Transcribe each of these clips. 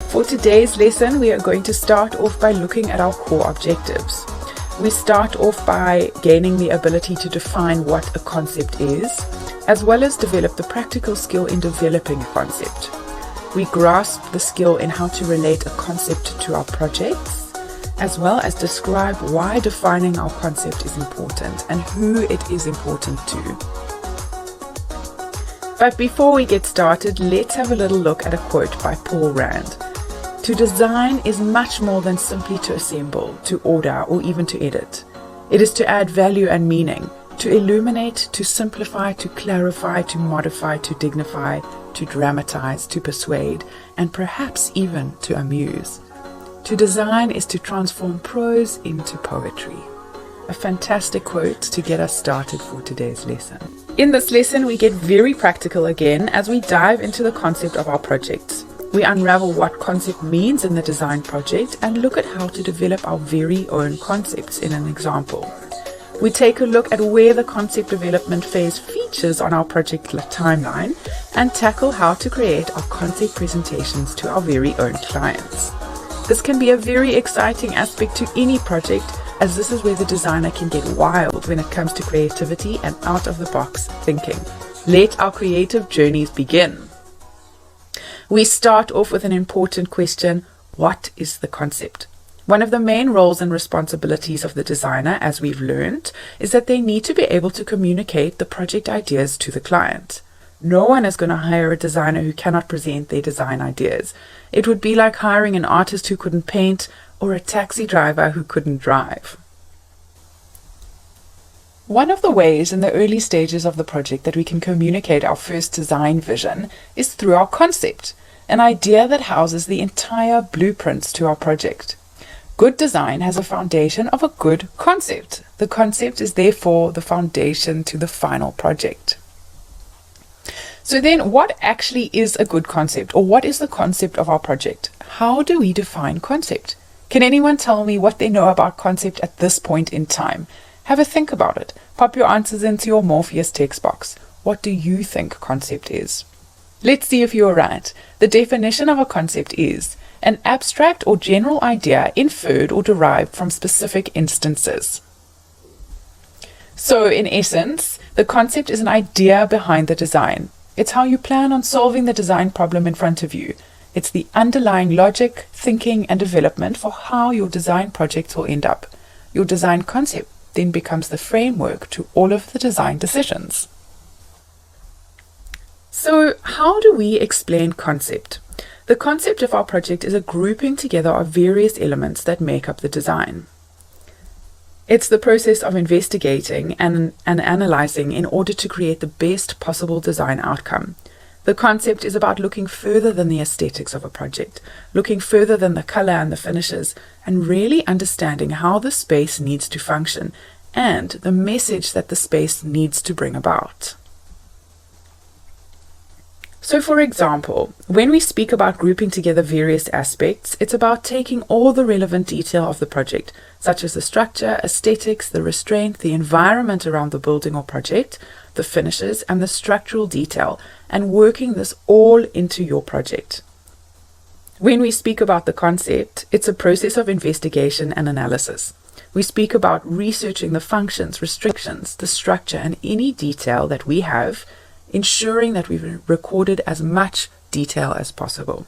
For today's lesson, we are going to start off by looking at our core objectives. We start off by gaining the ability to define what a concept is, as well as develop the practical skill in developing a concept. We grasp the skill in how to relate a concept to our projects, as well as describe why defining our concept is important and who it is important to. But before we get started, let's have a little look at a quote by Paul Rand. To design is much more than simply to assemble, to order, or even to edit. It is to add value and meaning, to illuminate, to simplify, to clarify, to modify, to dignify, to dramatize, to persuade, and perhaps even to amuse. To design is to transform prose into poetry. A fantastic quote to get us started for today's lesson. In this lesson, we get very practical again as we dive into the concept of our projects. We unravel what concept means in the design project and look at how to develop our very own concepts in an example. We take a look at where the concept development phase features on our project timeline and tackle how to create our concept presentations to our very own clients. This can be a very exciting aspect to any project, as this is where the designer can get wild when it comes to creativity and out-of-the-box thinking. Let our creative journeys begin. We start off with an important question: what is the concept? One of the main roles and responsibilities of the designer, as we've learned, is that they need to be able to communicate the project ideas to the client. No one is going to hire a designer who cannot present their design ideas. It would be like hiring an artist who couldn't paint or a taxi driver who couldn't drive. One of the ways in the early stages of the project that we can communicate our first design vision is through our concept, an idea that houses the entire blueprints to our project. Good design has a foundation of a good concept. The concept is therefore the foundation to the final project. So then, what actually is a good concept, or what is the concept of our project? How do we define concept? Can anyone tell me what they know about concept at this point in time? Have a think about it. Pop your answers into your Morpheus text box. What do you think concept is? Let's see if you're right. The definition of a concept is an abstract or general idea inferred or derived from specific instances. So, in essence, the concept is an idea behind the design. It's how you plan on solving the design problem in front of you. It's the underlying logic, thinking, and development for how your design projects will end up. Your design concept then becomes the framework to all of the design decisions. So, how do we explain concept? The concept of our project is a grouping together of various elements that make up the design. It's the process of investigating and analyzing in order to create the best possible design outcome. The concept is about looking further than the aesthetics of a project, looking further than the color and the finishes, and really understanding how the space needs to function and the message that the space needs to bring about. So, for example, when we speak about grouping together various aspects, it's about taking all the relevant detail of the project, such as the structure, aesthetics, the restraint, the environment around the building or project, the finishes, and the structural detail, and working this all into your project. When we speak about the concept, it's a process of investigation and analysis. We speak about researching the functions, restrictions, the structure, and any detail that we have, ensuring that we've recorded as much detail as possible.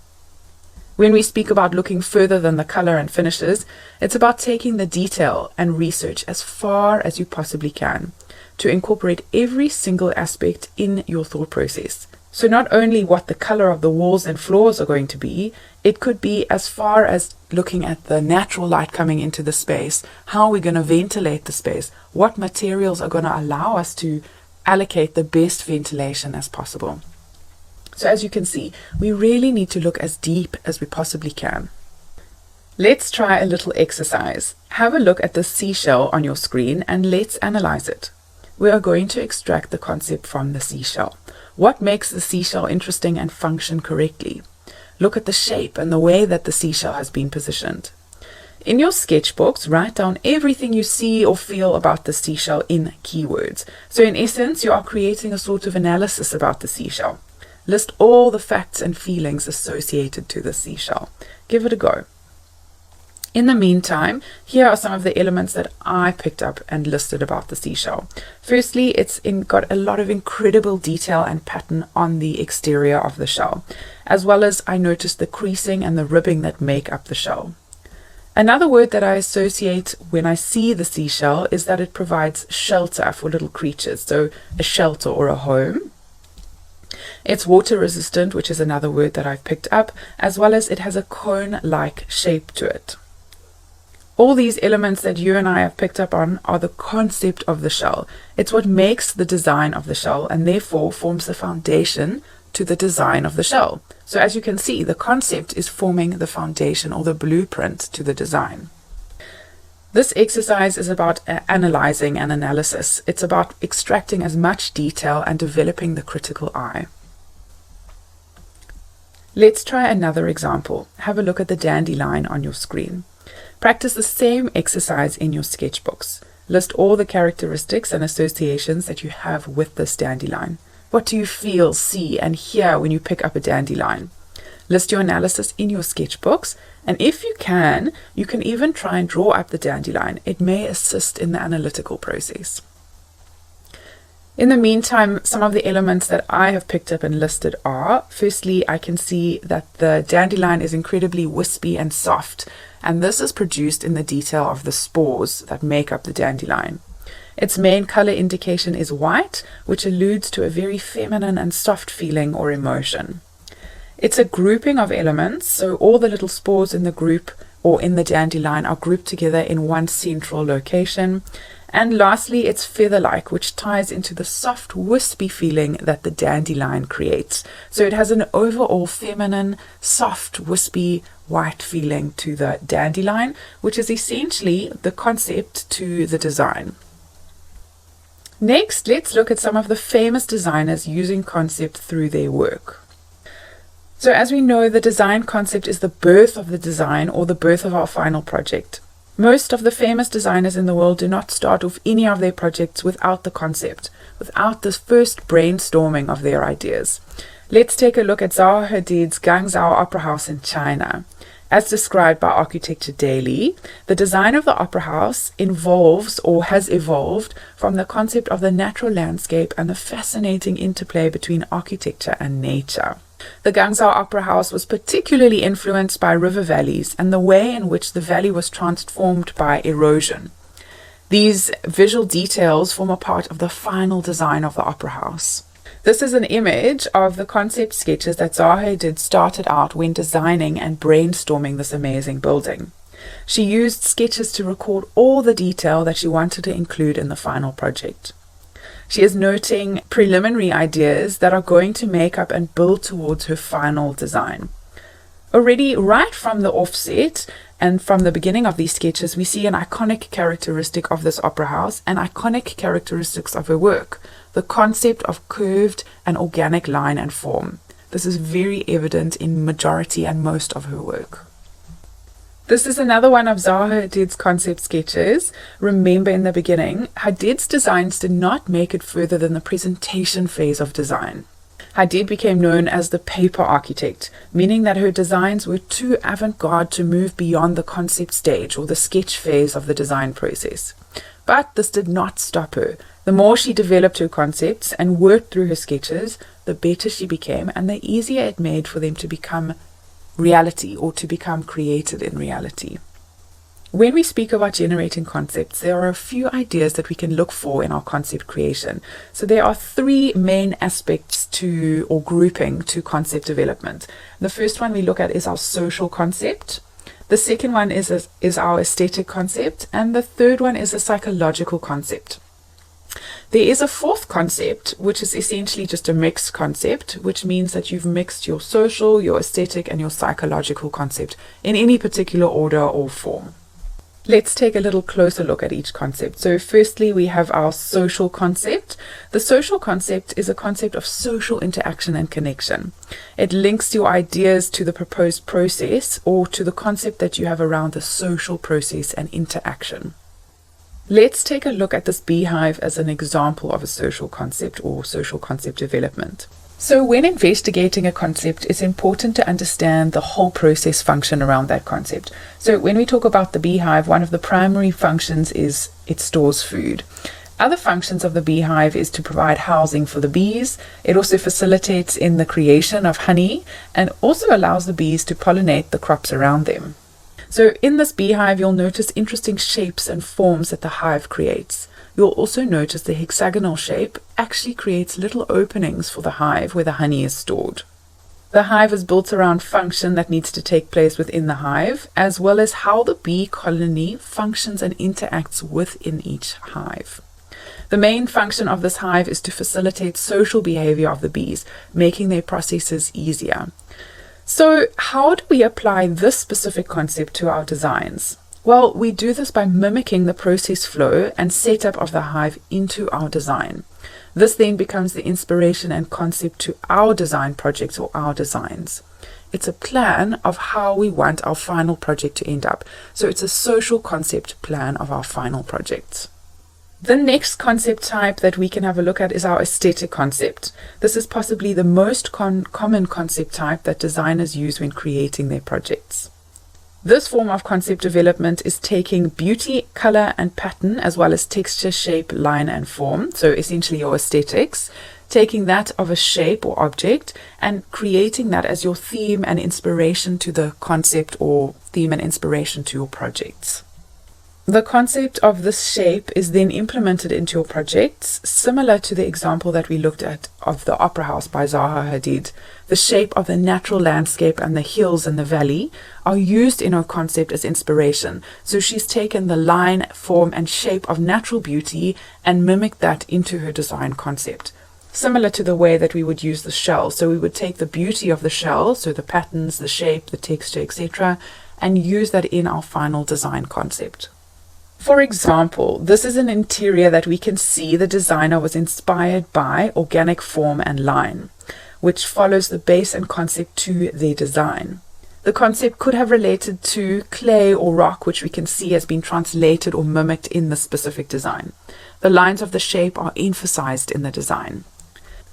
When we speak about looking further than the color and finishes, it's about taking the detail and research as far as you possibly can to incorporate every single aspect in your thought process. So not only what the color of the walls and floors are going to be, it could be as far as looking at the natural light coming into the space, how we're going to ventilate the space, what materials are going to allow us to allocate the best ventilation as possible. So as you can see, we really need to look as deep as we possibly can. Let's try a little exercise. Have a look at the seashell on your screen and let's analyze it. We are going to extract the concept from the seashell. What makes the seashell interesting and function correctly? Look at the shape and the way that the seashell has been positioned. In your sketchbooks, write down everything you see or feel about the seashell in keywords. So in essence, you are creating a sort of analysis about the seashell. List all the facts and feelings associated to the seashell. Give it a go. In the meantime, here are some of the elements that I picked up and listed about the seashell. Firstly, it's got a lot of incredible detail and pattern on the exterior of the shell, as well as I noticed the creasing and the ribbing that make up the shell. Another word that I associate when I see the seashell is that it provides shelter for little creatures, so a shelter or a home. It's water resistant, which is another word that I've picked up, as well as it has a cone-like shape to it. All these elements that you and I have picked up on are the concept of the shell. It's what makes the design of the shell and therefore forms the foundation to the design of the shell. So as you can see, the concept is forming the foundation or the blueprint to the design. This exercise is about analyzing and analysis. It's about extracting as much detail and developing the critical eye. Let's try another example. Have a look at the dandelion on your screen. Practice the same exercise in your sketchbooks. List all the characteristics and associations that you have with this dandelion. What do you feel, see, and hear when you pick up a dandelion? List your analysis in your sketchbooks, and if you can even try and draw up the dandelion. It may assist in the analytical process. In the meantime, some of the elements that I have picked up and listed are, firstly, I can see that the dandelion is incredibly wispy and soft, and this is produced in the detail of the spores that make up the dandelion. Its main color indication is white, which alludes to a very feminine and soft feeling or emotion. It's a grouping of elements, so all the little spores in the group or in the dandelion are grouped together in one central location. And lastly, it's feather-like, which ties into the soft, wispy feeling that the dandelion creates. So it has an overall feminine, soft, wispy, white feeling to the dandelion, which is essentially the concept to the design. Next, let's look at some of the famous designers using concept through their work. So as we know, the design concept is the birth of the design or the birth of our final project. Most of the famous designers in the world do not start off any of their projects without the concept, without this first brainstorming of their ideas. Let's take a look at Zaha Hadid's Guangzhou Opera House in China. As described by Architecture Daily, the design of the opera house involves or has evolved from the concept of the natural landscape and the fascinating interplay between architecture and nature. The Guangzhou Opera House was particularly influenced by river valleys and the way in which the valley was transformed by erosion. These visual details form a part of the final design of the opera house. This is an image of the concept sketches that Zaha Hadid started out when designing and brainstorming this amazing building. She used sketches to record all the detail that she wanted to include in the final project. She is noting preliminary ideas that are going to make up and build towards her final design. Already right from the offset and from the beginning of these sketches, we see an iconic characteristic of this opera house and iconic characteristics of her work, the concept of curved and organic line and form. This is very evident in majority and most of her work. This is another one of Zaha Hadid's concept sketches. Remember, in the beginning, Hadid's designs did not make it further than the presentation phase of design. Hadid became known as the paper architect, meaning that her designs were too avant-garde to move beyond the concept stage or the sketch phase of the design process. But this did not stop her. The more she developed her concepts and worked through her sketches, the better she became and the easier it made for them to become reality or to become created in reality. When we speak about generating concepts, there are a few ideas that we can look for in our concept creation. So there are three main aspects to or grouping to concept development. The first one we look at is our social concept. The second one is our aesthetic concept, and the third one is a psychological concept. There is a fourth concept, which is essentially just a mixed concept, which means that you've mixed your social, your aesthetic, and your psychological concept in any particular order or form. Let's take a little closer look at each concept. So firstly, we have our social concept. The social concept is a concept of social interaction and connection. It links your ideas to the proposed process or to the concept that you have around the social process and interaction. Let's take a look at this beehive as an example of a social concept or social concept development. So when investigating a concept, it's important to understand the whole process function around that concept. So when we talk about the beehive, one of the primary functions is it stores food. Other functions of the beehive is to provide housing for the bees. It also facilitates in the creation of honey and also allows the bees to pollinate the crops around them. So in this beehive, you'll notice interesting shapes and forms that the hive creates. You'll also notice the hexagonal shape actually creates little openings for the hive where the honey is stored. The hive is built around function that needs to take place within the hive, as well as how the bee colony functions and interacts within each hive. The main function of this hive is to facilitate social behavior of the bees, making their processes easier. So how do we apply this specific concept to our designs? Well, we do this by mimicking the process flow and setup of the hive into our design. This then becomes the inspiration and concept to our design projects or our designs. It's a plan of how we want our final project to end up. So it's a social concept plan of our final projects. The next concept type that we can have a look at is our aesthetic concept. This is possibly the most common concept type that designers use when creating their projects. This form of concept development is taking beauty, color, and pattern, as well as texture, shape, line, and form, so essentially your aesthetics, taking that of a shape or object and creating that as your theme and inspiration to the concept or theme and inspiration to your projects. The concept of this shape is then implemented into your projects, similar to the example that we looked at of the Opera House by Zaha Hadid. The shape of the natural landscape and the hills and the valley are used in her concept as inspiration. So she's taken the line, form, and shape of natural beauty and mimicked that into her design concept. Similar to the way that we would use the shell. So we would take the beauty of the shell, so the patterns, the shape, the texture, etc., and use that in our final design concept. For example, this is an interior that we can see the designer was inspired by organic form and line, which follows the base and concept to their design. The concept could have related to clay or rock, which we can see has been translated or mimicked in the specific design. The lines of the shape are emphasized in the design.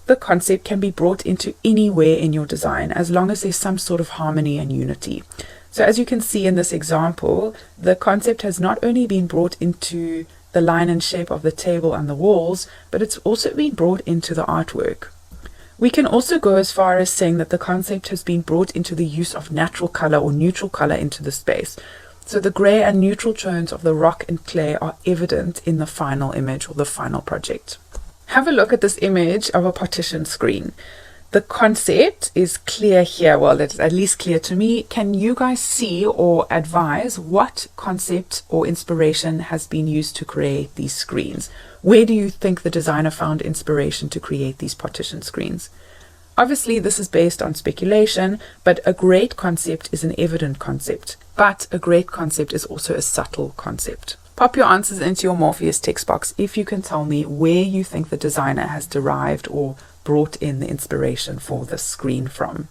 The concept can be brought into anywhere in your design as long as there's some sort of harmony and unity. So as you can see in this example, the concept has not only been brought into the line and shape of the table and the walls, but it's also been brought into the artwork. We can also go as far as saying that the concept has been brought into the use of natural color or neutral color into the space. So the gray and neutral tones of the rock and clay are evident in the final image or the final project. Have a look at this image of a partition screen. The concept is clear here. Well, it's at least clear to me. Can you guys see or advise what concept or inspiration has been used to create these screens? Where do you think the designer found inspiration to create these partition screens? Obviously, this is based on speculation, but a great concept is an evident concept. But a great concept is also a subtle concept. Pop your answers into your Morpheus text box if you can tell me where you think the designer has derived or brought in the inspiration for this screen from.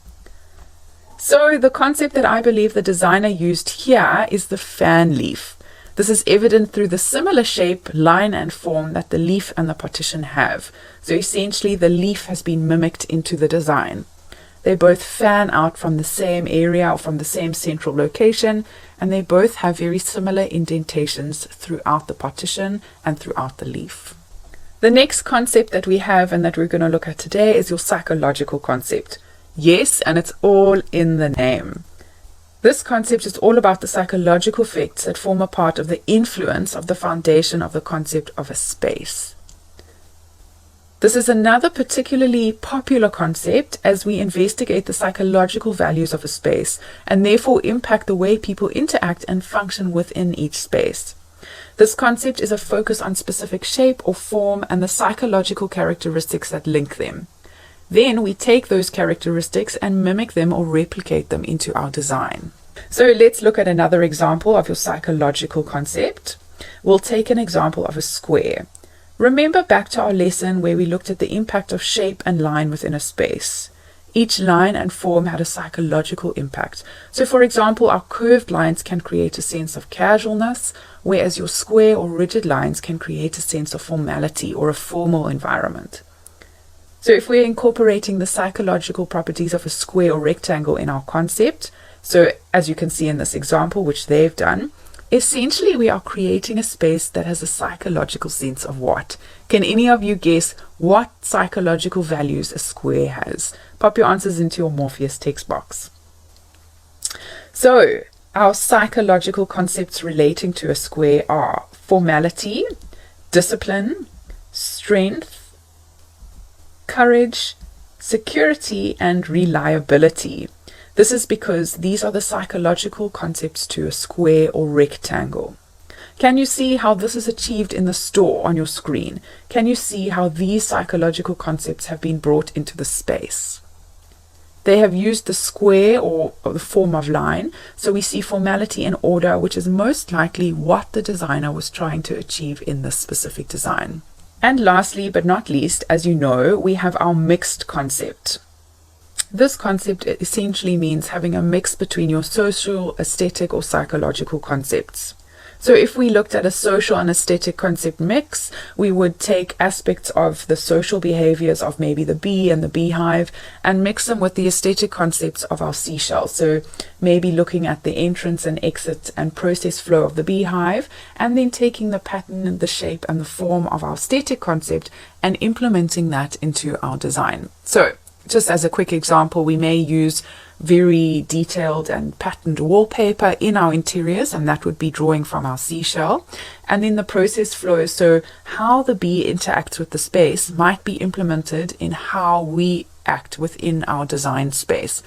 So the concept that I believe the designer used here is the fan leaf. This is evident through the similar shape, line, and form that the leaf and the partition have. So essentially the leaf has been mimicked into the design. They both fan out from the same area or from the same central location, and they both have very similar indentations throughout the partition and throughout the leaf. The next concept that we have and that we're going to look at today is your psychological concept. Yes, and it's all in the name. This concept is all about the psychological effects that form a part of the influence of the foundation of the concept of a space. This is another particularly popular concept as we investigate the psychological values of a space and therefore impact the way people interact and function within each space. This concept is a focus on specific shape or form and the psychological characteristics that link them. Then we take those characteristics and mimic them or replicate them into our design. So let's look at another example of your psychological concept. We'll take an example of a square. Remember back to our lesson where we looked at the impact of shape and line within a space. Each line and form had a psychological impact. So for example, our curved lines can create a sense of casualness, whereas your square or rigid lines can create a sense of formality or a formal environment. So if we're incorporating the psychological properties of a square or rectangle in our concept, so as you can see in this example, which they've done, essentially we are creating a space that has a psychological sense of what? Can any of you guess what psychological values a square has? Pop your answers into your Morpheus text box. So our psychological concepts relating to a square are formality, discipline, strength, courage, security, and reliability. This is because these are the psychological concepts to a square or rectangle. Can you see how this is achieved in the store on your screen? Can you see how these psychological concepts have been brought into the space? They have used the square or the form of line, so we see formality and order, which is most likely what the designer was trying to achieve in this specific design. And lastly, but not least, as you know, we have our mixed concept. This concept essentially means having a mix between your social, aesthetic, or psychological concepts. So if we looked at a social and aesthetic concept mix, we would take aspects of the social behaviors of maybe the bee and the beehive and mix them with the aesthetic concepts of our seashell. So maybe looking at the entrance and exit and process flow of the beehive, and then taking the pattern and the shape and the form of our aesthetic concept and implementing that into our design. So just as a quick example, we may use very detailed and patterned wallpaper in our interiors, and that would be drawing from our seashell. And then the process flow, so how the bee interacts with the space, might be implemented in how we act within our design space.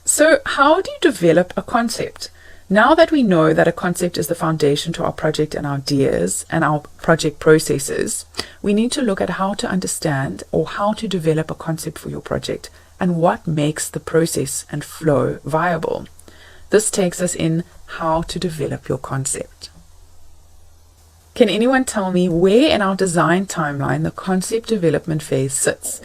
So how do you develop a concept? Now that we know that a concept is the foundation to our project and our ideas and our project processes, we need to look at how to understand or how to develop a concept for your project and what makes the process and flow viable. This takes us in how to develop your concept. Can anyone tell me where in our design timeline the concept development phase sits?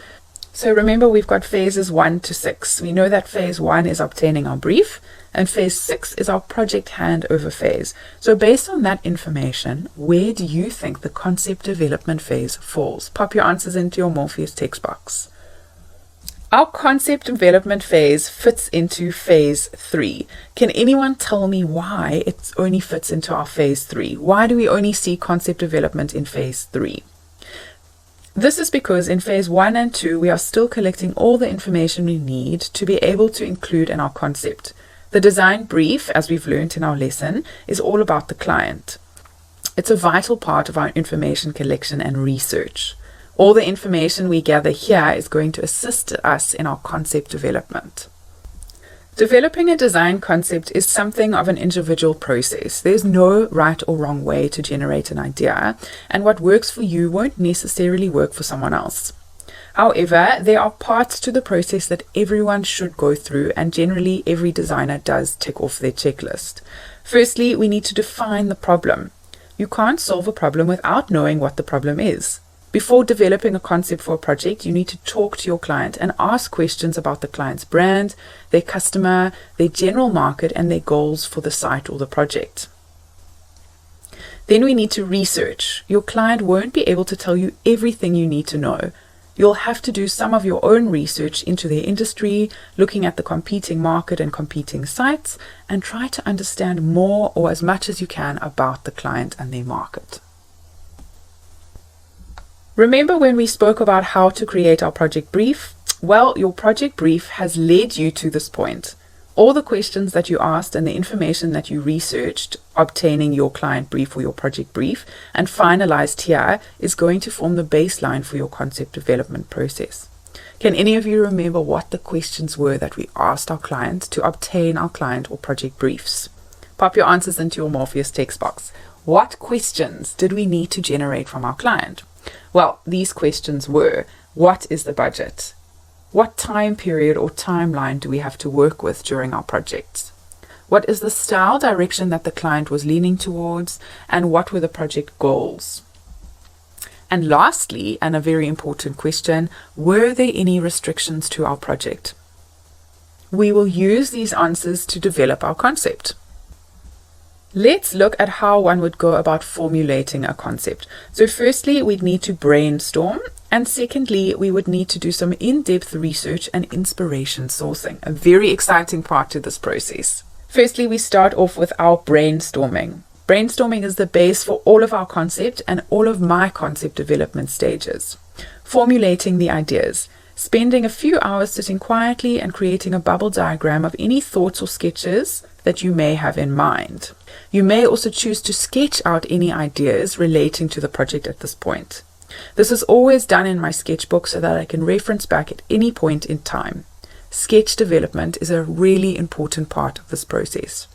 So remember, we've got phases 1 to 6. We know that phase 1 is obtaining our brief, and phase 6 is our project handover phase. So based on that information, where do you think the concept development phase falls? Pop your answers into your Morpheus text box. Our concept development phase fits into phase 3. Can anyone tell me why it only fits into our phase 3? Why do we only see concept development in phase 3? This is because in phase 1 and 2, we are still collecting all the information we need to be able to include in our concept. The design brief, as we've learned in our lesson, is all about the client. It's a vital part of our information collection and research. All the information we gather here is going to assist us in our concept development. Developing a design concept is something of an individual process. There's no right or wrong way to generate an idea, and what works for you won't necessarily work for someone else. However, there are parts to the process that everyone should go through, and generally every designer does tick off their checklist. Firstly, we need to define the problem. You can't solve a problem without knowing what the problem is. Before developing a concept for a project, you need to talk to your client and ask questions about the client's brand, their customer, their general market, and their goals for the site or the project. Then we need to research. Your client won't be able to tell you everything you need to know. You'll have to do some of your own research into their industry, looking at the competing market and competing sites, and try to understand more or as much as you can about the client and their market. Remember when we spoke about how to create our project brief? Well, your project brief has led you to this point. All the questions that you asked and the information that you researched, obtaining your client brief or your project brief, and finalized here is going to form the baseline for your concept development process. Can any of you remember what the questions were that we asked our client to obtain our client or project briefs? Pop your answers into your Morpheus text box. What questions did we need to generate from our client? Well, these questions were, what is the budget? What time period or timeline do we have to work with during our projects? What is the style direction that the client was leaning towards? And what were the project goals? And lastly, and a very important question, were there any restrictions to our project? We will use these answers to develop our concept. Let's look at how one would go about formulating a concept. So firstly, we'd need to brainstorm, and secondly, we would need to do some in-depth research and inspiration sourcing, a very exciting part to this process. Firstly, we start off with our brainstorming. Brainstorming is the base for all of our concept and all of my concept development stages. Formulating the ideas. Spending a few hours sitting quietly and creating a bubble diagram of any thoughts or sketches that you may have in mind. You may also choose to sketch out any ideas relating to the project at this point. This is always done in my sketchbook so that I can reference back at any point in time. Sketch development is a really important part of this process.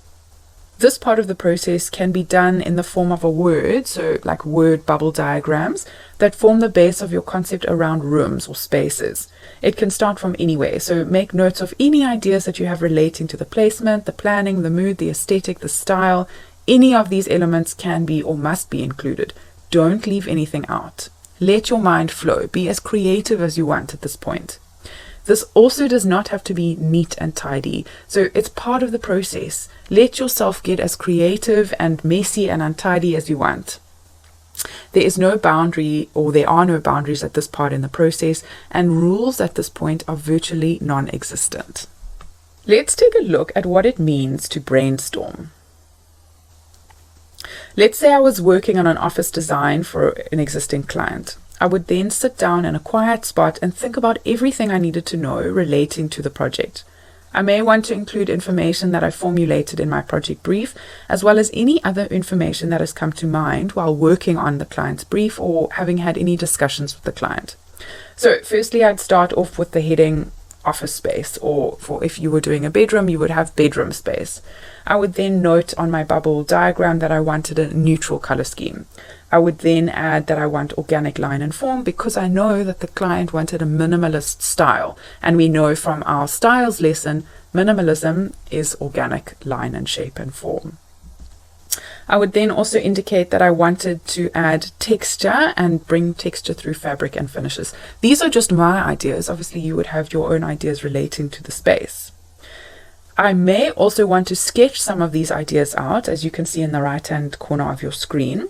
This part of the process can be done in the form of a word, so like word bubble diagrams, that form the base of your concept around rooms or spaces. It can start from anywhere, so make notes of any ideas that you have relating to the placement, the planning, the mood, the aesthetic, the style. Any of these elements can be or must be included. Don't leave anything out. Let your mind flow. Be as creative as you want at this point. This also does not have to be neat and tidy, so it's part of the process. Let yourself get as creative and messy and untidy as you want. There is no boundary, or there are no boundaries at this part in the process, and rules at this point are virtually non-existent. Let's take a look at what it means to brainstorm. Let's say I was working on an office design for an existing client. I would then sit down in a quiet spot and think about everything I needed to know relating to the project. I may want to include information that I formulated in my project brief, as well as any other information that has come to mind while working on the client's brief or having had any discussions with the client. So firstly, I'd start off with the heading office space, or for if you were doing a bedroom, you would have bedroom space. I would then note on my bubble diagram that I wanted a neutral color scheme. I would then add that I want organic line and form because I know that the client wanted a minimalist style, and we know from our styles lesson, minimalism is organic line and shape and form. I would then also indicate that I wanted to add texture and bring texture through fabric and finishes. These are just my ideas. Obviously, you would have your own ideas relating to the space. I may also want to sketch some of these ideas out, as you can see in the right-hand corner of your screen.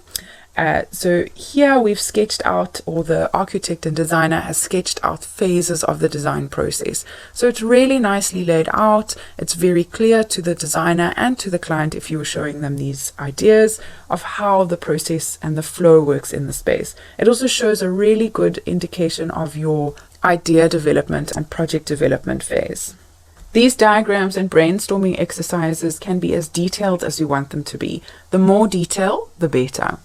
So here we've sketched out, or the architect and designer has sketched out phases of the design process. So it's really nicely laid out. It's very clear to the designer and to the client, if you were showing them these ideas, of how the process and the flow works in the space. It also shows a really good indication of your idea development and project development phase. These diagrams and brainstorming exercises can be as detailed as you want them to be. The more detail, the better.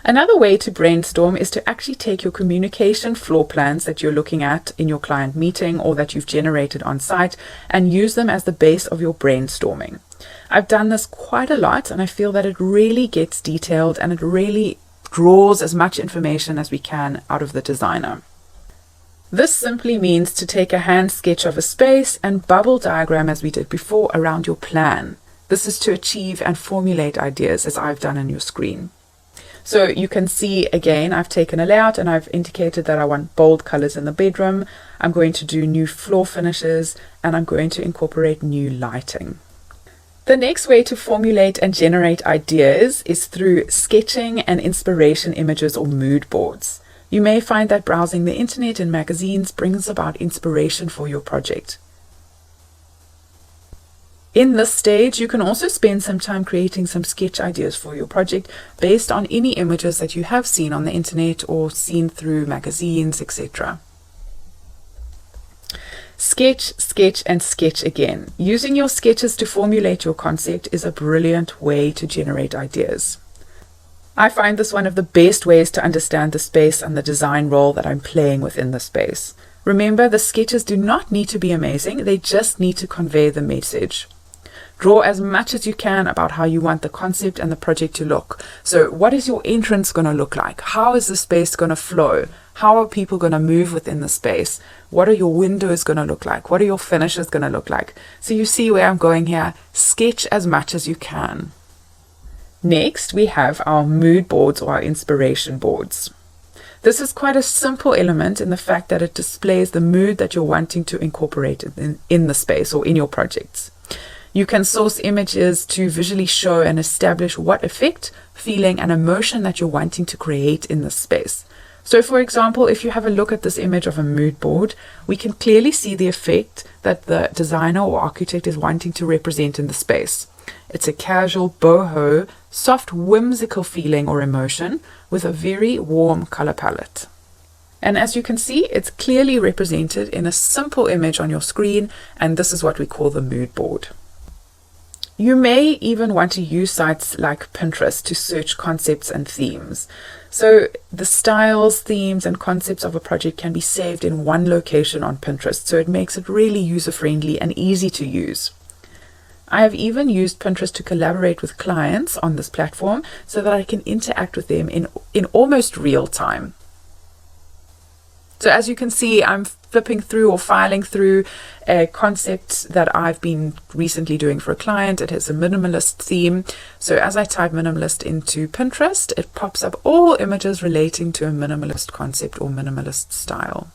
Another way to brainstorm is to actually take your communication floor plans that you're looking at in your client meeting or that you've generated on site and use them as the base of your brainstorming. I've done this quite a lot, and I feel that it really gets detailed and it really draws as much information as we can out of the designer. This simply means to take a hand sketch of a space and bubble diagram, as we did before, around your plan. This is to achieve and formulate ideas, as I've done on your screen. So you can see, again, I've taken a layout and I've indicated that I want bold colors in the bedroom. I'm going to do new floor finishes, and I'm going to incorporate new lighting. The next way to formulate and generate ideas is through sketching and inspiration images or mood boards. You may find that browsing the internet and magazines brings about inspiration for your project. In this stage, you can also spend some time creating some sketch ideas for your project based on any images that you have seen on the internet or seen through magazines, etc. Sketch, sketch, and sketch again. Using your sketches to formulate your concept is a brilliant way to generate ideas. I find this one of the best ways to understand the space and the design role that I'm playing within the space. Remember, the sketches do not need to be amazing, they just need to convey the message. Draw as much as you can about how you want the concept and the project to look. So what is your entrance going to look like? How is the space going to flow? How are people going to move within the space? What are your windows going to look like? What are your finishes going to look like? So you see where I'm going here. Sketch as much as you can. Next, we have our mood boards or our inspiration boards. This is quite a simple element in the fact that it displays the mood that you're wanting to incorporate in the space or in your projects. You can source images to visually show and establish what effect, feeling, and emotion that you're wanting to create in this space. So for example, if you have a look at this image of a mood board, we can clearly see the effect that the designer or architect is wanting to represent in the space. It's a casual, boho, soft, whimsical feeling or emotion with a very warm color palette. And as you can see, it's clearly represented in a simple image on your screen, and this is what we call the mood board. You may even want to use sites like Pinterest to search concepts and themes. So the styles, themes, and concepts of a project can be saved in one location on Pinterest, so it makes it really user-friendly and easy to use. I have even used Pinterest to collaborate with clients on this platform so that I can interact with them in almost real time. So as you can see, I'm flipping through or filing through a concept that I've been recently doing for a client. It has a minimalist theme. So as I type minimalist into Pinterest, it pops up all images relating to a minimalist concept or minimalist style.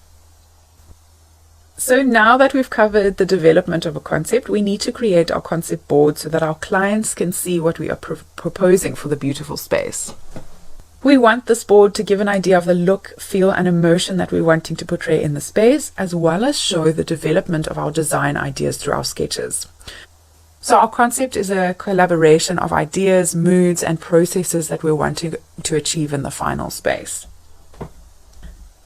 So now that we've covered the development of a concept, we need to create our concept board so that our clients can see what we are proposing for the beautiful space. We want this board to give an idea of the look, feel, and emotion that we're wanting to portray in the space, as well as show the development of our design ideas through our sketches. So our concept is a collaboration of ideas, moods, and processes that we're wanting to achieve in the final space.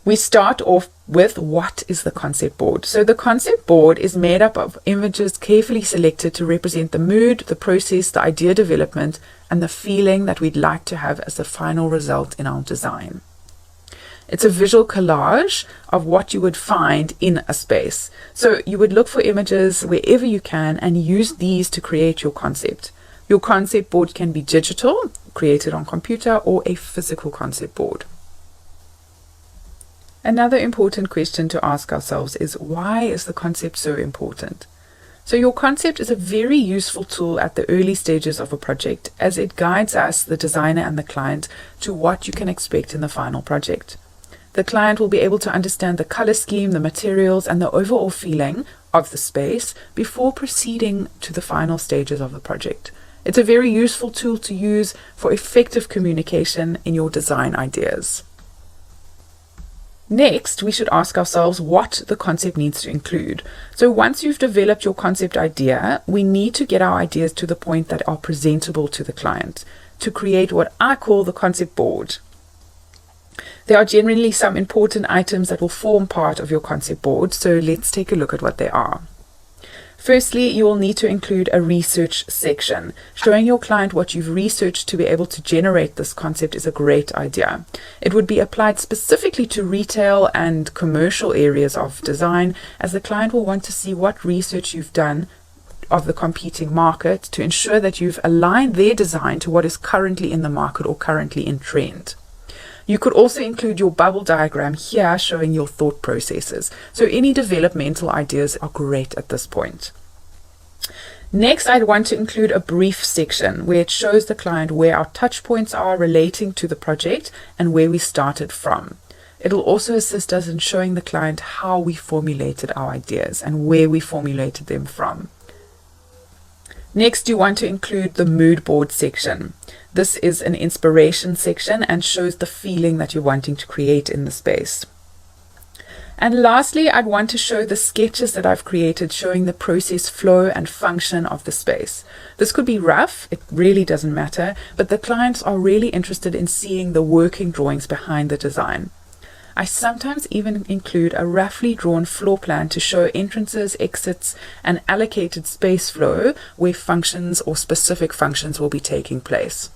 We start off with what is the concept board. So the concept board is made up of images carefully selected to represent the mood, the process, the idea development, and the feeling that we'd like to have as the final result in our design. It's a visual collage of what you would find in a space. So you would look for images wherever you can and use these to create your concept. Your concept board can be digital, created on computer, or a physical concept board. Another important question to ask ourselves is, why is the concept so important? So your concept is a very useful tool at the early stages of a project, as it guides us, the designer and the client, to what you can expect in the final project. The client will be able to understand the color scheme, the materials, and the overall feeling of the space before proceeding to the final stages of the project. It's a very useful tool to use for effective communication in your design ideas. Next, we should ask ourselves what the concept needs to include. So once you've developed your concept idea, we need to get our ideas to the point that are presentable to the client to create what I call the concept board. There are generally some important items that will form part of your concept board, so let's take a look at what they are. Firstly, you will need to include a research section. Showing your client what you've researched to be able to generate this concept is a great idea. It would be applied specifically to retail and commercial areas of design, as the client will want to see what research you've done of the competing market to ensure that you've aligned their design to what is currently in the market or currently in trend. You could also include your bubble diagram here showing your thought processes. So any developmental ideas are great at this point. Next, I'd want to include a brief section where it shows the client where our touch points are relating to the project and where we started from. It'll also assist us in showing the client how we formulated our ideas and where we formulated them from. Next, you want to include the mood board section. This is an inspiration section and shows the feeling that you're wanting to create in the space. And lastly, I'd want to show the sketches that I've created showing the process flow and function of the space. This could be rough, it really doesn't matter, but the clients are really interested in seeing the working drawings behind the design. I sometimes even include a roughly drawn floor plan to show entrances, exits, and allocated space flow where functions or specific functions will be taking place.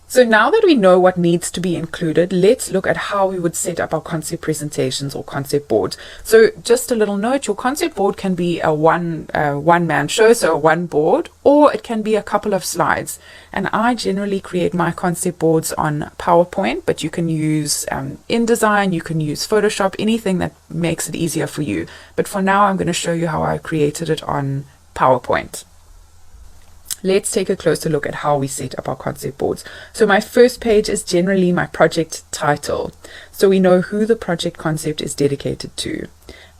So now that we know what needs to be included, let's look at how we would set up our concept presentations or concept boards. So just a little note, your concept board can be a one-man show, so a one board, or it can be a couple of slides. And I generally create my concept boards on PowerPoint, but you can use InDesign, you can use Photoshop, anything that makes it easier for you. But for now, I'm going to show you how I created it on PowerPoint. Let's take a closer look at how we set up our concept boards. So my first page is generally my project title, so we know who the project concept is dedicated to.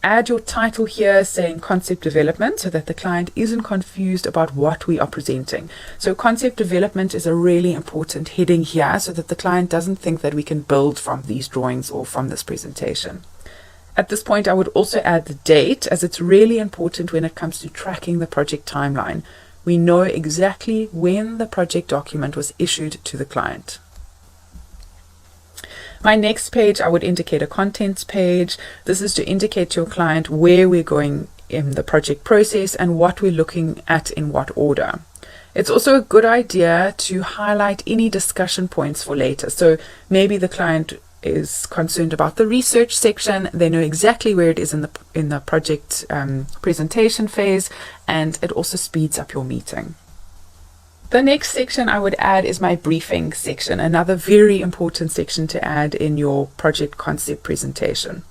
Add your title here saying concept development so that the client isn't confused about what we are presenting. So concept development is a really important heading here so that the client doesn't think that we can build from these drawings or from this presentation. At this point, I would also add the date, as it's really important when it comes to tracking the project timeline. We know exactly when the project document was issued to the client. My next page, I would indicate a contents page. This is to indicate to your client where we're going in the project process and what we're looking at in what order. It's also a good idea to highlight any discussion points for later. So maybe the client is concerned about the research section. They know exactly where it is in the project presentation phase, and it also speeds up your meeting. The next section I would add is my briefing section, another very important section to add in your project concept presentation.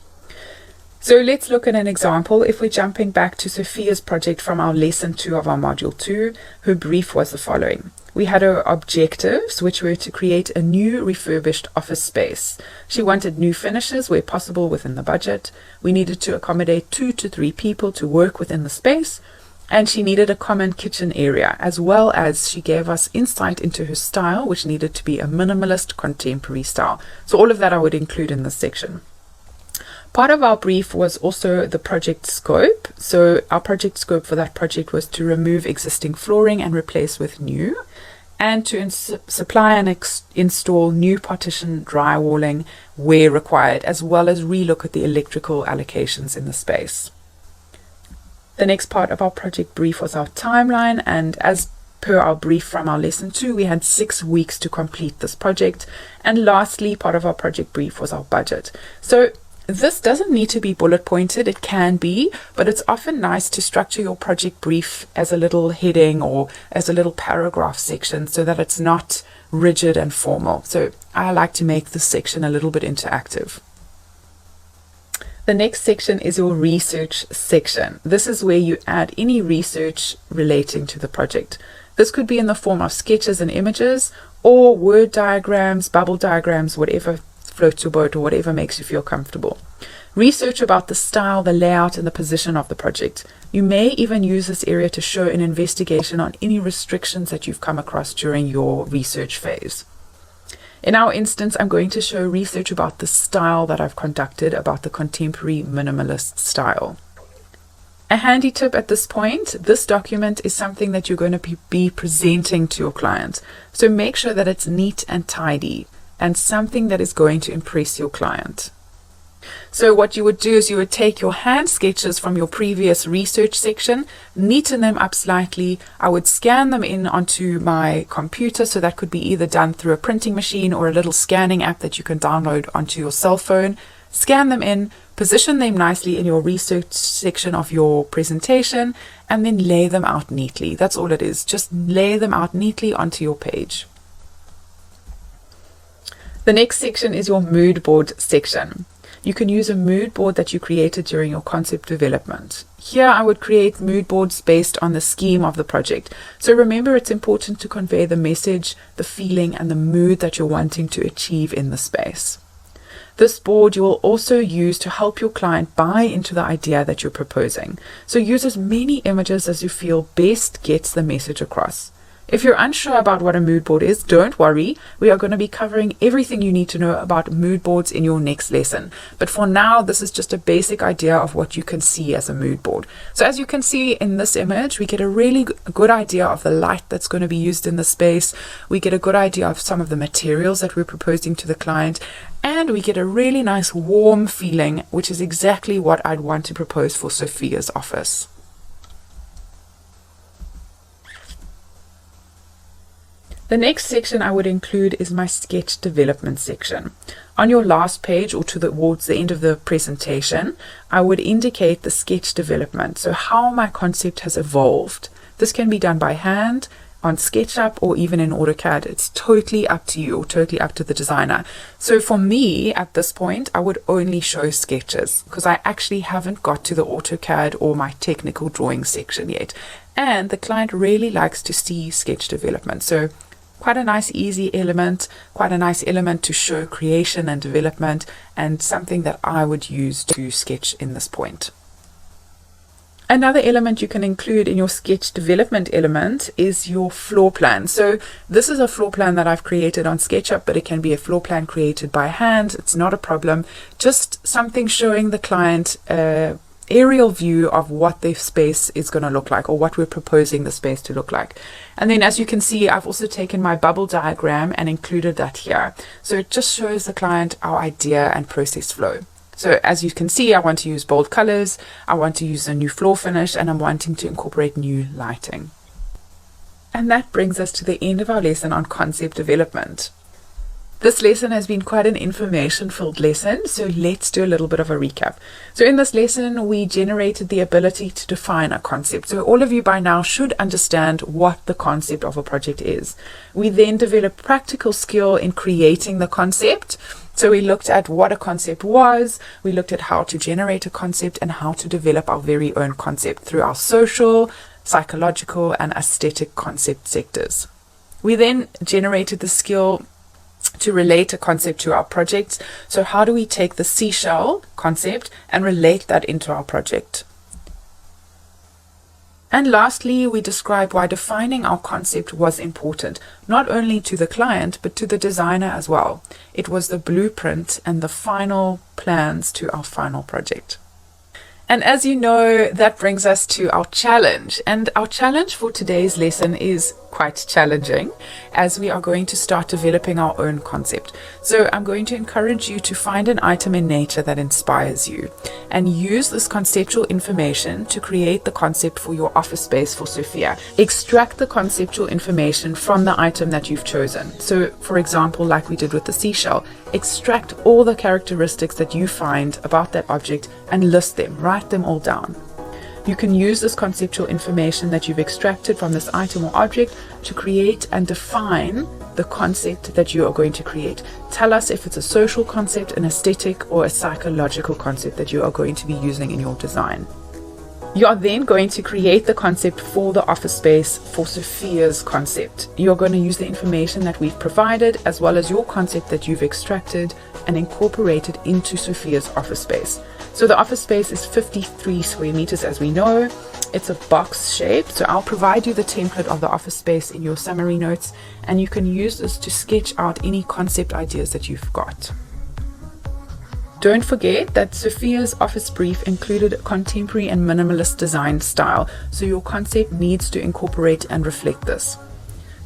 So let's look at an example. If we're jumping back to Sophia's project from our lesson 2 of our module 2, her brief was the following. We had her objectives, which were to create a new refurbished office space. She wanted new finishes where possible within the budget. We needed to accommodate 2 to 3 people to work within the space. And she needed a common kitchen area, as well as she gave us insight into her style, which needed to be a minimalist contemporary style. So all of that I would include in this section. Part of our brief was also the project scope. So our project scope for that project was to remove existing flooring and replace with new, and to supply and install new partition drywalling where required, as well as relook at the electrical allocations in the space. The next part of our project brief was our timeline, and as per our brief from our lesson 2, we had 6 weeks to complete this project. And lastly, part of our project brief was our budget. So this doesn't need to be bullet pointed, it can be, but it's often nice to structure your project brief as a little heading or as a little paragraph section so that it's not rigid and formal. So I like to make this section a little bit interactive. The next section is your research section. This is where you add any research relating to the project. This could be in the form of sketches and images, or word diagrams, bubble diagrams, whatever floats your boat or whatever makes you feel comfortable. Research about the style, the layout, and the position of the project. You may even use this area to show an investigation on any restrictions that you've come across during your research phase. In our instance, I'm going to show research about the style that I've conducted, about the contemporary minimalist style. A handy tip at this point, this document is something that you're going to be presenting to your client. So make sure that it's neat and tidy and something that is going to impress your client. So what you would do is you would take your hand sketches from your previous research section, neaten them up slightly. I would scan them in onto my computer, so that could be either done through a printing machine or a little scanning app that you can download onto your cell phone. Scan them in, position them nicely in your research section of your presentation, and then lay them out neatly. That's all it is. Just lay them out neatly onto your page. The next section is your mood board section. You can use a mood board that you created during your concept development. Here I would create mood boards based on the scheme of the project. So remember, it's important to convey the message, the feeling, and the mood that you're wanting to achieve in the space. This board you will also use to help your client buy into the idea that you're proposing. So use as many images as you feel best gets the message across. If you're unsure about what a mood board is, don't worry. We are going to be covering everything you need to know about mood boards in your next lesson. But for now, this is just a basic idea of what you can see as a mood board. So as you can see in this image, we get a really good idea of the light that's going to be used in the space. We get a good idea of some of the materials that we're proposing to the client. And we get a really nice warm feeling, which is exactly what I'd want to propose for Sophia's office. The next section I would include is my sketch development section. On your last page or towards the end of the presentation, I would indicate the sketch development, so how my concept has evolved. This can be done by hand, on SketchUp, or even in AutoCAD. It's totally up to you, or totally up to the designer. So for me, at this point, I would only show sketches because I actually haven't got to the AutoCAD or my technical drawing section yet. And the client really likes to see sketch development. So quite a nice, easy element, quite a nice element to show creation and development, and something that I would use to sketch in this point. Another element you can include in your sketch development element is your floor plan. So this is a floor plan that I've created on SketchUp, but it can be a floor plan created by hand. It's not a problem. Just something showing the client aerial view of what the space is going to look like, or what we're proposing the space to look like. And then as you can see, I've also taken my bubble diagram and included that here. So it just shows the client our idea and process flow. So as you can see, I want to use bold colors, I want to use a new floor finish, and I'm wanting to incorporate new lighting. And that brings us to the end of our lesson on concept development. This lesson has been quite an information-filled lesson, so let's do a little bit of a recap. So in this lesson, we generated the ability to define a concept. So all of you by now should understand what the concept of a project is. We then developed practical skill in creating the concept. So we looked at what a concept was, we looked at how to generate a concept and how to develop our very own concept through our social, psychological, and aesthetic concept sectors. We then generated the skill to relate a concept to our projects. So how do we take the seashell concept and relate that into our project? And lastly, we describe why defining our concept was important, not only to the client, but to the designer as well. It was the blueprint and the final plans to our final project. And as you know, that brings us to our challenge. And our challenge for today's lesson is quite challenging, as we are going to start developing our own concept. So I'm going to encourage you to find an item in nature that inspires you and use this conceptual information to create the concept for your office space for Sophia. Extract the conceptual information from the item that you've chosen. So for example, like we did with the seashell, extract all the characteristics that you find about that object and list them, write them all down. You can use this conceptual information that you've extracted from this item or object to create and define the concept that you are going to create. Tell us if it's a social concept, an aesthetic, or a psychological concept that you are going to be using in your design. You are then going to create the concept for the office space for Sophia's concept. You're going to use the information that we've provided as well as your concept that you've extracted and incorporated into Sophia's office space. So the office space is 53 square meters, as we know. It's a box shape, so I'll provide you the template of the office space in your summary notes, and you can use this to sketch out any concept ideas that you've got. Don't forget that Sophia's office brief included a contemporary and minimalist design style, so your concept needs to incorporate and reflect this.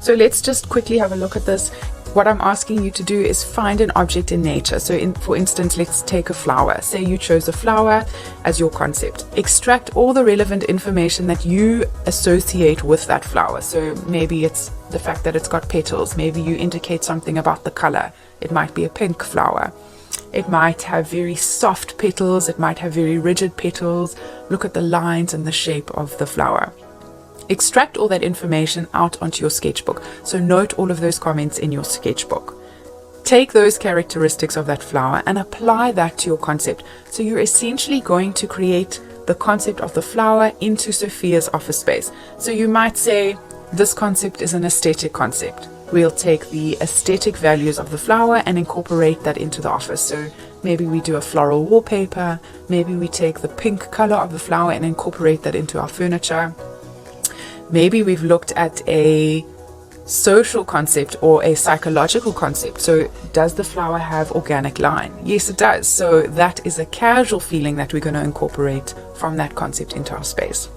So let's just quickly have a look at this. What I'm asking you to do is find an object in nature. So for instance, let's take a flower. Say you chose a flower as your concept. Extract all the relevant information that you associate with that flower. So maybe it's the fact that it's got petals. Maybe you indicate something about the color. It might be a pink flower. It might have very soft petals. It might have very rigid petals. Look at the lines and the shape of the flower. Extract all that information out onto your sketchbook. So note all of those comments in your sketchbook. Take those characteristics of that flower and apply that to your concept. So you're essentially going to create the concept of the flower into Sophia's office space. So you might say, this concept is an aesthetic concept. We'll take the aesthetic values of the flower and incorporate that into the office. So maybe we do a floral wallpaper. Maybe we take the pink color of the flower and incorporate that into our furniture. Maybe we've looked at a social concept or a psychological concept. So does the flower have organic line? Yes, it does. So that is a casual feeling that we're going to incorporate from that concept into our space.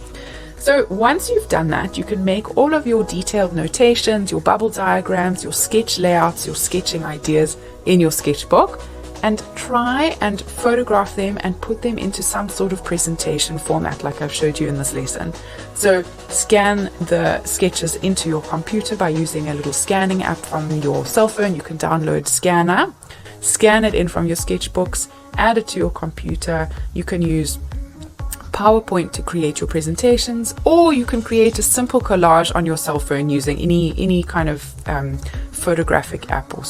So once you've done that, you can make all of your detailed notations, your bubble diagrams, your sketch layouts, your sketching ideas in your sketchbook, and try and photograph them and put them into some sort of presentation format like I've showed you in this lesson. So scan the sketches into your computer by using a little scanning app from your cell phone. You can download Scanner, scan it in from your sketchbooks, add it to your computer. You can use PowerPoint to create your presentations, or you can create a simple collage on your cell phone using any kind of photographic app or